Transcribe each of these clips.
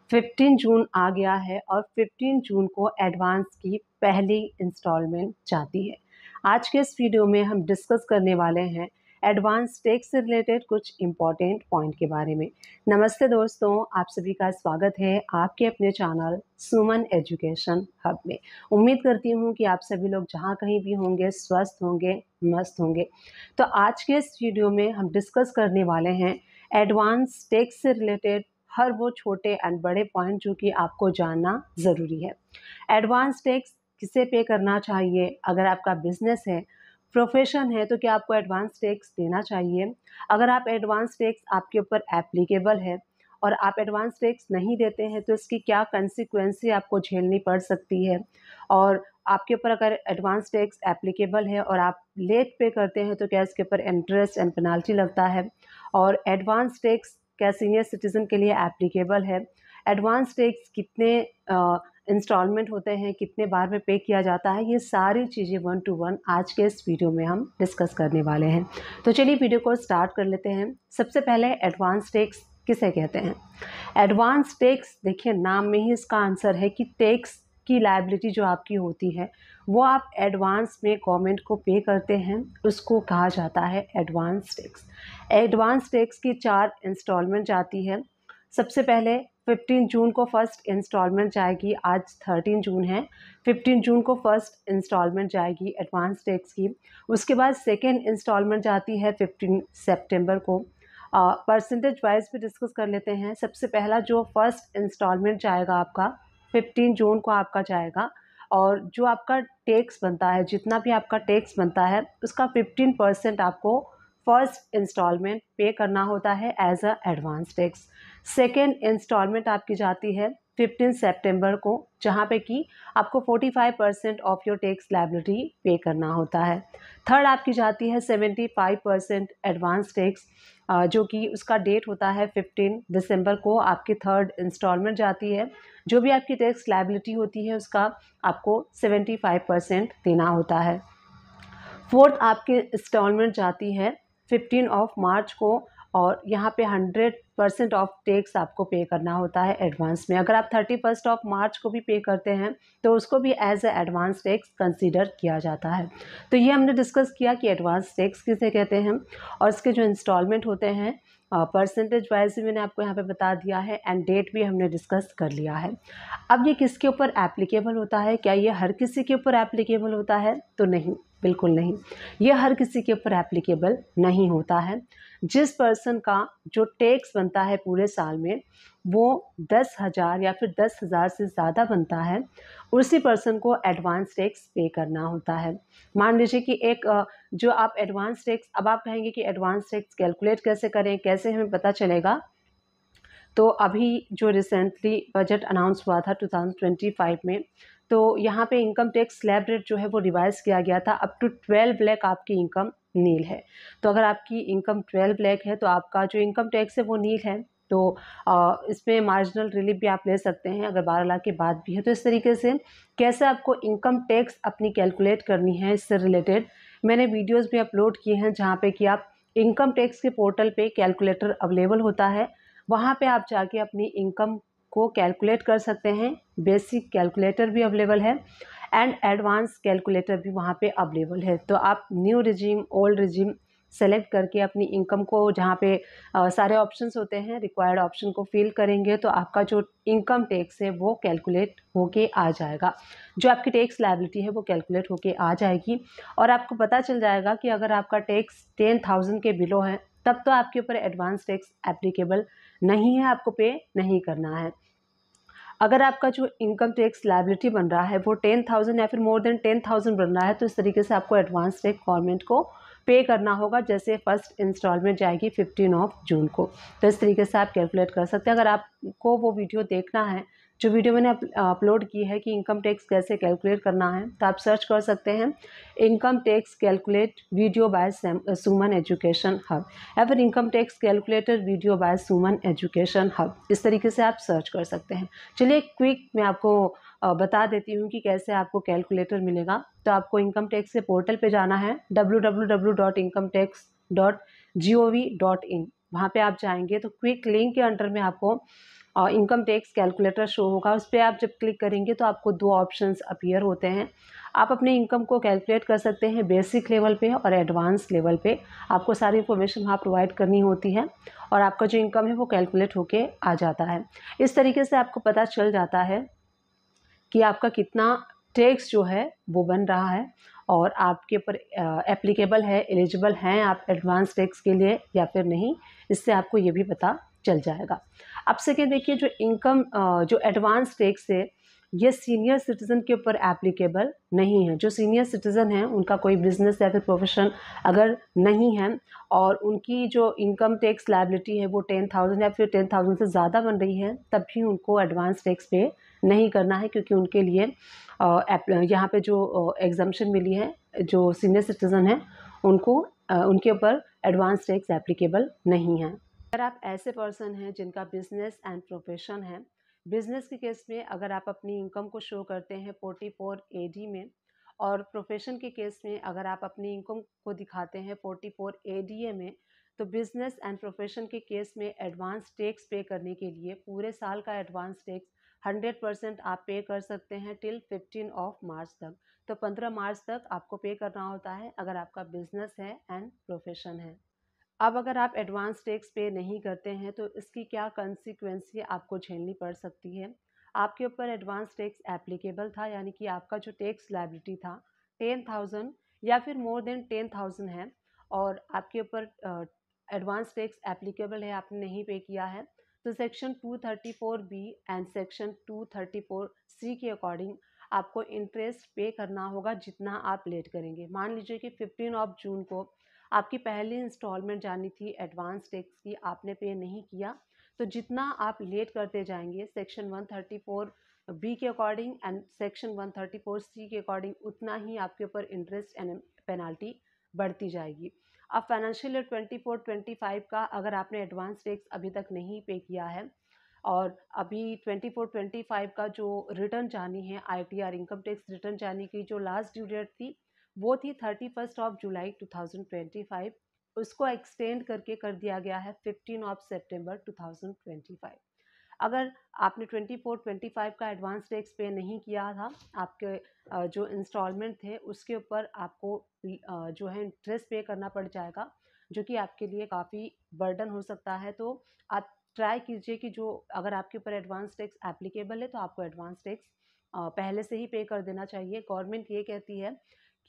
15 जून आ गया है और 15 जून को एडवांस की पहली इंस्टॉलमेंट जाती है। आज के इस वीडियो में हम डिस्कस करने वाले हैं एडवांस टैक्स से रिलेटेड कुछ इम्पॉर्टेंट पॉइंट के बारे में। नमस्ते दोस्तों, आप सभी का स्वागत है आपके अपने चैनल सुमन एजुकेशन हब में। उम्मीद करती हूँ कि आप सभी लोग जहाँ कहीं भी होंगे स्वस्थ होंगे, मस्त होंगे। तो आज के इस वीडियो में हम डिस्कस करने वाले हैं एडवांस टैक्स से रिलेटेड हर वो छोटे एंड बड़े पॉइंट जो कि आपको जानना ज़रूरी है। एडवांस टैक्स किसे पे करना चाहिए, अगर आपका बिजनेस है, प्रोफेशन है, तो क्या आपको एडवांस टैक्स देना चाहिए। अगर आप एडवांस टैक्स आपके ऊपर एप्लीकेबल है और आप एडवांस टैक्स नहीं देते हैं तो इसकी क्या कंसिक्वेंसी आपको झेलनी पड़ सकती है। और आपके ऊपर अगर एडवांस टैक्स एप्लीकेबल है और आप लेट पे करते हैं तो क्या इसके ऊपर इंटरेस्ट एंड पेनाल्टी लगता है। और एडवांस टैक्स क्या सीनियर सिटीज़न के लिए एप्लीकेबल है। एडवांस टैक्स कितने इंस्टॉलमेंट होते हैं, कितने बार में पे किया जाता है, ये सारी चीज़ें 1 to 1 आज के इस वीडियो में हम डिस्कस करने वाले हैं। तो चलिए वीडियो को स्टार्ट कर लेते हैं। सबसे पहले एडवांस टैक्स किसे कहते हैं। एडवांस टैक्स, देखिए नाम में ही इसका आंसर है कि टैक्स की लायबिलिटी जो आपकी होती है वो आप एडवांस में गवर्नमेंट को पे करते हैं, उसको कहा जाता है एडवांस टैक्स। एडवांस टैक्स की 4 इंस्टॉलमेंट जाती है। सबसे पहले 15 जून को फर्स्ट इंस्टॉलमेंट जाएगी, आज 13 जून है। 15 जून को फर्स्ट इंस्टॉलमेंट जाएगी एडवांस टैक्स की। उसके बाद सेकेंड इंस्टॉलमेंट जाती है 15 सितंबर को। परसेंटेज वाइज भी डिस्कस कर लेते हैं। सबसे पहला जो फर्स्ट इंस्टॉलमेंट जाएगा आपका 15 जून को आपका जाएगा, और जो आपका टैक्स बनता है, जितना भी आपका टैक्स बनता है उसका 15% आपको फर्स्ट इंस्टॉलमेंट पे करना होता है as a advance tax. Second installment आपकी जाती है 15 सितंबर को, जहाँ पे कि आपको 45% ऑफ योर टैक्स लायबिलिटी पे करना होता है। थर्ड आपकी जाती है 75% एडवांस टैक्स, जो कि उसका डेट होता है 15 दिसंबर को आपकी थर्ड इंस्टॉलमेंट जाती है। जो भी आपकी टैक्स लायबिलिटी होती है उसका आपको 75% देना होता है। फोर्थ आपकी इंस्टॉलमेंट जाती है 15 ऑफ मार्च को, और यहाँ पे 100% ऑफ टैक्स आपको पे करना होता है एडवांस में। अगर आप 31 ऑफ मार्च को भी पे करते हैं तो उसको भी as a advance tax consider किया जाता है। तो ये हमने डिस्कस किया कि एडवांस टैक्स किसे कहते हैं, और इसके जो इंस्टॉलमेंट होते हैं परसेंटेज वाइज भी मैंने आपको यहाँ पे बता दिया है, एंड डेट भी हमने डिस्कस कर लिया है। अब ये किसके ऊपर एप्लीकेबल होता है, क्या ये हर किसी के ऊपर एप्लीकेबल होता है? तो नहीं, बिल्कुल नहीं, ये हर किसी के ऊपर एप्लीकेबल नहीं होता है। जिस पर्सन का जो टैक्स बनता है पूरे साल में वो 10,000 या फिर 10,000 से ज़्यादा बनता है, उसी पर्सन को एडवांस टैक्स पे करना होता है। मान लीजिए कि एक जो आप एडवांस टैक्स, अब आप कहेंगे कि एडवांस टैक्स कैलकुलेट कैसे करें, कैसे हमें पता चलेगा। तो अभी जो रिसेंटली बजट अनाउंस हुआ था 2025 में, तो यहाँ पे इनकम टैक्स स्लैब रेट जो है वो रिवाइज किया गया था। अप टू 12 लाख आपकी इनकम नील है। तो अगर आपकी इनकम 12 लाख है तो आपका जो इनकम टैक्स है वो नील है। तो इसमें मार्जिनल रिलीफ भी आप ले सकते हैं अगर 12 लाख के बाद भी है। तो इस तरीके से कैसे आपको इनकम टैक्स अपनी कैलकुलेट करनी है, इससे रिलेटेड मैंने वीडियोज़ भी अपलोड किए हैं, जहाँ पे कि आप इनकम टैक्स के पोर्टल पे कैलकुलेटर अवेलेबल होता है, वहाँ पे आप जाके अपनी इनकम को कैलकुलेट कर सकते हैं। बेसिक कैलकुलेटर भी अवेलेबल है एंड एडवांस कैलकुलेटर भी वहाँ पे अवेलेबल है। तो आप new regime, old regime select करके अपनी इनकम को, जहाँ पे सारे ऑप्शंस होते हैं, रिक्वायर्ड ऑप्शन को फिल करेंगे तो आपका जो इनकम टैक्स है वो कैलकुलेट होके आ जाएगा। जो आपकी टैक्स लायबिलिटी है वो कैलकुलेट होके आ जाएगी, और आपको पता चल जाएगा कि अगर आपका टैक्स 10,000 के बिलो है तब तो आपके ऊपर एडवांस टैक्स एप्लीकेबल नहीं है, आपको पे नहीं करना है। अगर आपका जो इनकम टैक्स लायबिलिटी बन रहा है वो 10,000 या फिर मोर देन 10,000 बन रहा है, तो इस तरीके से आपको एडवांस टैक्स गवर्नमेंट को पे करना होगा। जैसे फर्स्ट इंस्टॉलमेंट जाएगी 15 ऑफ जून को, तो इस तरीके से आप कैलकुलेट कर सकते हैं। अगर आपको वो वीडियो देखना है जो वीडियो मैंने अपलोड की है कि इनकम टैक्स कैसे कैलकुलेट करना है, तो आप सर्च कर सकते हैं income tax calculate video by Suman education hub, या फिर income tax calculator video by Suman education hub, इस तरीके से आप सर्च कर सकते हैं। चलिए क्विक मैं आपको बता देती हूँ कि कैसे आपको कैलकुलेटर मिलेगा। तो आपको इनकम टैक्स के पोर्टल पे जाना है www.incometax.gov.in। वहाँ पे आप जाएंगे तो क्विक लिंक के अंडर में आपको इनकम टैक्स कैलकुलेटर शो होगा। उस पर आप जब क्लिक करेंगे तो आपको दो ऑप्शंस अपीयर होते हैं। आप अपने इनकम को कैलकुलेट कर सकते हैं बेसिक लेवल पे और एडवांस लेवल पे। आपको सारी इन्फॉर्मेशन वहाँ प्रोवाइड करनी होती है और आपका जो इनकम है वो कैलकुलेट होके आ जाता है। इस तरीके से आपको पता चल जाता है कि आपका कितना टैक्स जो है वो बन रहा है और आपके ऊपर एप्लीकेबल है, एलिजिबल हैं आप एडवांस टैक्स के लिए या फिर नहीं। इससे आपको ये भी पता चल जाएगा। अब सेकेंड देखिए, जो इनकम जो एडवांस टैक्स है ये सीनियर सिटीज़न के ऊपर एप्लीकेबल नहीं है। जो सीनियर सिटीज़न हैं उनका कोई बिजनेस या फिर प्रोफेशन अगर नहीं है और उनकी जो इनकम टैक्स लायबिलिटी है वो 10,000 या फिर 10,000 से ज़्यादा बन रही है, तब भी उनको एडवांस टैक्स पे नहीं करना है, क्योंकि उनके लिए यहाँ पे जो एग्जम्पशन मिली है, जो सीनियर सिटीज़न हैं उनको उनके ऊपर एडवांस टैक्स एप्लीकेबल नहीं है। अगर आप ऐसे पर्सन हैं जिनका बिजनेस एंड प्रोफेशन है, बिजनेस के केस में अगर आप अपनी इनकम को शो करते हैं 44 AD में और प्रोफेशन के केस में अगर आप अपनी इनकम को दिखाते हैं 44 ADA में, तो बिजनेस एंड प्रोफेशन के केस में एडवांस टैक्स पे करने के लिए पूरे साल का एडवांस टैक्स 100% आप पे कर सकते हैं टिल 15 मार्च तक। तो 15 मार्च तक आपको पे करना होता है अगर आपका बिजनेस है एंड प्रोफेशन है। अब अगर आप एडवांस टैक्स पे नहीं करते हैं तो इसकी क्या कंसिक्वेंसी आपको झेलनी पड़ सकती है। आपके ऊपर एडवांस टैक्स एप्लीकेबल था, यानी कि आपका जो टैक्स लायबिलिटी था 10,000 या फिर मोर देन 10,000 है और आपके ऊपर एडवांस टैक्स एप्लीकेबल है, आपने नहीं पे किया है, तो section 234B and section 234C के अकॉर्डिंग आपको इंटरेस्ट पे करना होगा जितना आप लेट करेंगे। मान लीजिए कि 15 जून को आपकी पहली इंस्टॉलमेंट जानी थी एडवांस टैक्स की, आपने पे नहीं किया, तो जितना आप लेट करते जाएंगे सेक्शन 134B के अकॉर्डिंग एंड सेक्शन 134C के अकॉर्डिंग उतना ही आपके ऊपर इंटरेस्ट एंड पेनाल्टी बढ़ती जाएगी। अब फाइनेंशियल ईयर 24-25 का अगर आपने एडवांस टैक्स अभी तक नहीं पे किया है और अभी 24-25 का जो रिटर्न जानी है ITR इनकम टैक्स रिटर्न जाने की जो लास्ट ड्यू डेट थी वो थी 31 जुलाई 2025, उसको एक्सटेंड करके कर दिया गया है 15 सितंबर 2025। अगर आपने 24-25 का एडवांस टैक्स पे नहीं किया था, आपके जो इंस्टॉलमेंट थे उसके ऊपर आपको जो है इंटरेस्ट पे करना पड़ जाएगा, जो कि आपके लिए काफ़ी बर्डन हो सकता है। तो आप ट्राई कीजिए कि जो अगर आपके ऊपर एडवांस टैक्स एप्लीकेबल है तो आपको एडवांस टैक्स पहले से ही पे कर देना चाहिए। गवर्नमेंट ये कहती है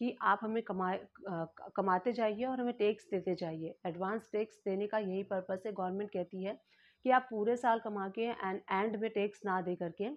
कि आप हमें कमाते जाइए और हमें टैक्स देते जाइए। एडवांस टैक्स देने का यही पर्पस है। गवर्नमेंट कहती है कि आप पूरे साल कमा के एंड में टैक्स ना दे करके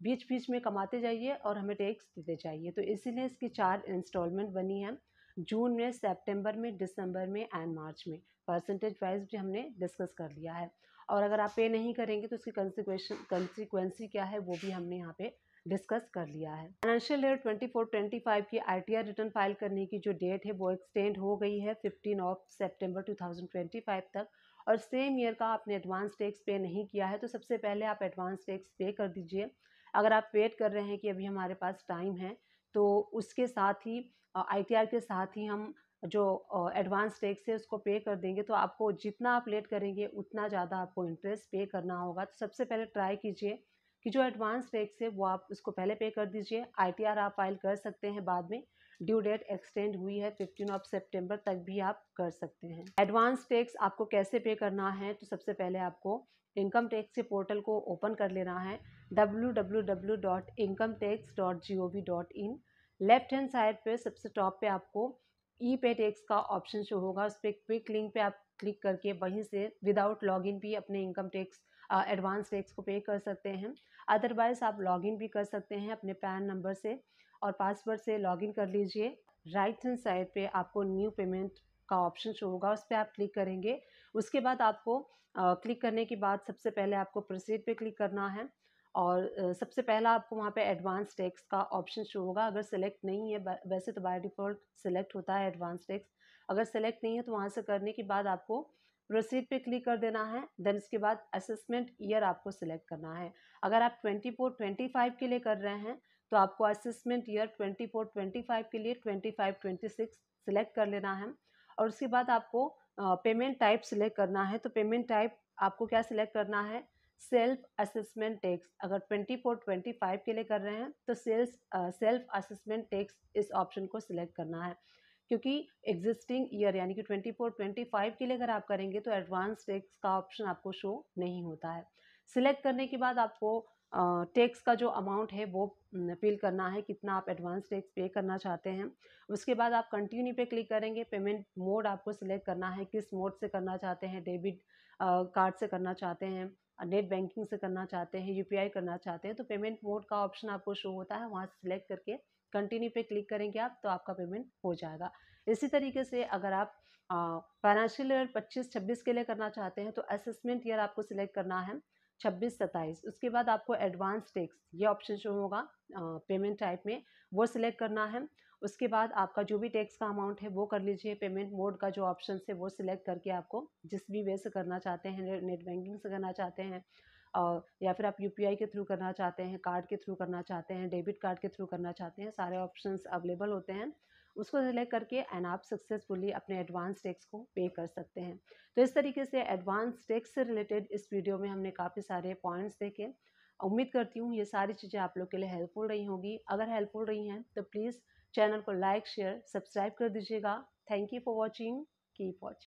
बीच बीच में कमाते जाइए और हमें टैक्स देते जाइए। तो इसीलिए इसकी 4 इंस्टॉलमेंट बनी है, जून में, सितंबर में, दिसंबर में एंड मार्च में। परसेंटेज वाइज भी हमने डिस्कस कर लिया है और अगर आप पे नहीं करेंगे तो उसकी कंसिक्वेंसी क्या है वो भी हमने यहाँ पे डिस्कस कर लिया है। फाइनेंशियल ईयर 24-25 की ITR रिटर्न फाइल करने की जो डेट है वो एक्सटेंड हो गई है 15 सितंबर 2025 तक और सेम ईयर का आपने एडवांस टैक्स पे नहीं किया है तो सबसे पहले आप एडवांस टैक्स पे कर दीजिए। अगर आप वेट कर रहे हैं कि अभी हमारे पास टाइम है तो उसके साथ ही ITR के साथ ही हम जो एडवांस टैक्स है उसको पे कर देंगे, तो आपको जितना आप लेट करेंगे उतना ज़्यादा आपको इंटरेस्ट पे करना होगा। तो सबसे पहले ट्राई कीजिए कि जो एडवांस टैक्स है वो आप उसको पहले पे कर दीजिए। ITR आप फाइल कर सकते हैं बाद में, ड्यू डेट एक्सटेंड हुई है 15 सितंबर तक भी आप कर सकते हैं। एडवांस टैक्स आपको कैसे पे करना है, तो सबसे पहले आपको इनकम टैक्स के पोर्टल को ओपन कर लेना है www.incometax.gov.in। लेफ्ट हैंड साइड पे सबसे टॉप पे आपको ई पे टैक्स का ऑप्शन शो होगा, उस पर क्विक लिंक पे आप क्लिक करके वहीं से विदाउट लॉगिन भी अपने इनकम टैक्स एडवांस टैक्स को पे कर सकते हैं। अदरवाइज आप लॉगिन भी कर सकते हैं अपने पैन नंबर से और पासवर्ड से लॉगिन कर लीजिए। राइट हैंड साइड पे आपको न्यू पेमेंट का ऑप्शन शो होगा, उस पर आप क्लिक करेंगे। उसके बाद आपको क्लिक करने के बाद सबसे पहले आपको प्रोसीड पे क्लिक करना है और सबसे पहला आपको वहाँ पे एडवांस टैक्स का ऑप्शन शो होगा। अगर सेलेक्ट नहीं है, वैसे तो बाय डिफ़ॉल्ट सेलेक्ट होता है एडवांस टैक्स, अगर सेलेक्ट नहीं है तो वहाँ से करने के बाद आपको प्रोसीड पे क्लिक कर देना है। देन इसके बाद असेसमेंट ईयर आपको सिलेक्ट करना है। अगर आप 24-25 के लिए कर रहे हैं तो आपको असेसमेंट ईयर 24-25 के लिए 25-26 सिलेक्ट कर लेना है और उसके बाद आपको पेमेंट टाइप सिलेक्ट करना है। तो पेमेंट टाइप आपको क्या सिलेक्ट करना है, सेल्फ असेसमेंट टैक्स, अगर 24-25 के लिए कर रहे हैं तो सेल्फ असेसमेंट टैक्स इस ऑप्शन को सिलेक्ट करना है, क्योंकि एग्जिस्टिंग ईयर यानी कि 24-25 के लिए अगर आप करेंगे तो एडवांस टैक्स का ऑप्शन आपको शो नहीं होता है। सिलेक्ट करने के बाद आपको टैक्स का जो अमाउंट है वो फिल करना है, कितना आप एडवांस टैक्स पे करना चाहते हैं। उसके बाद आप कंटिन्यू पे क्लिक करेंगे। पेमेंट मोड आपको सिलेक्ट करना है, किस मोड से करना चाहते हैं, डेबिट कार्ड से करना चाहते हैं, नेट बैंकिंग से करना चाहते हैं, यूपीआई करना चाहते हैं, तो पेमेंट मोड का ऑप्शन आपको शो होता है, वहाँ से सिलेक्ट करके कंटिन्यू पे क्लिक करेंगे आप तो आपका पेमेंट हो जाएगा। इसी तरीके से अगर आप फाइनेंशियल ईयर 25-26 के लिए करना चाहते हैं तो असेसमेंट ईयर आपको सिलेक्ट करना है 26-27। उसके बाद आपको एडवांस टैक्स ये ऑप्शन शो होगा पेमेंट टाइप में, वो सिलेक्ट करना है। उसके बाद आपका जो भी टैक्स का अमाउंट है वो कर लीजिए। पेमेंट मोड का जो ऑप्शन है वो सिलेक्ट करके आपको जिस भी वे से करना चाहते हैं, नेट बैंकिंग से करना चाहते हैं या फिर आप यूपीआई के थ्रू करना चाहते हैं, कार्ड के थ्रू करना चाहते हैं, डेबिट कार्ड के थ्रू करना चाहते हैं, सारे ऑप्शंस अवेलेबल होते हैं। उसको सिलेक्ट करके एंड आप सक्सेसफुली अपने एडवांस टैक्स को पे कर सकते हैं। तो इस तरीके से एडवांस टैक्स से रिलेटेड इस वीडियो में हमने काफ़ी सारे पॉइंट्स देखे। उम्मीद करती हूँ ये सारी चीज़ें आप लोग के लिए हेल्पफुल रही होंगी। अगर हेल्पफुल रही हैं तो प्लीज़ चैनल को लाइक शेयर सब्सक्राइब कर दीजिएगा। Thank you for watching, keep watching.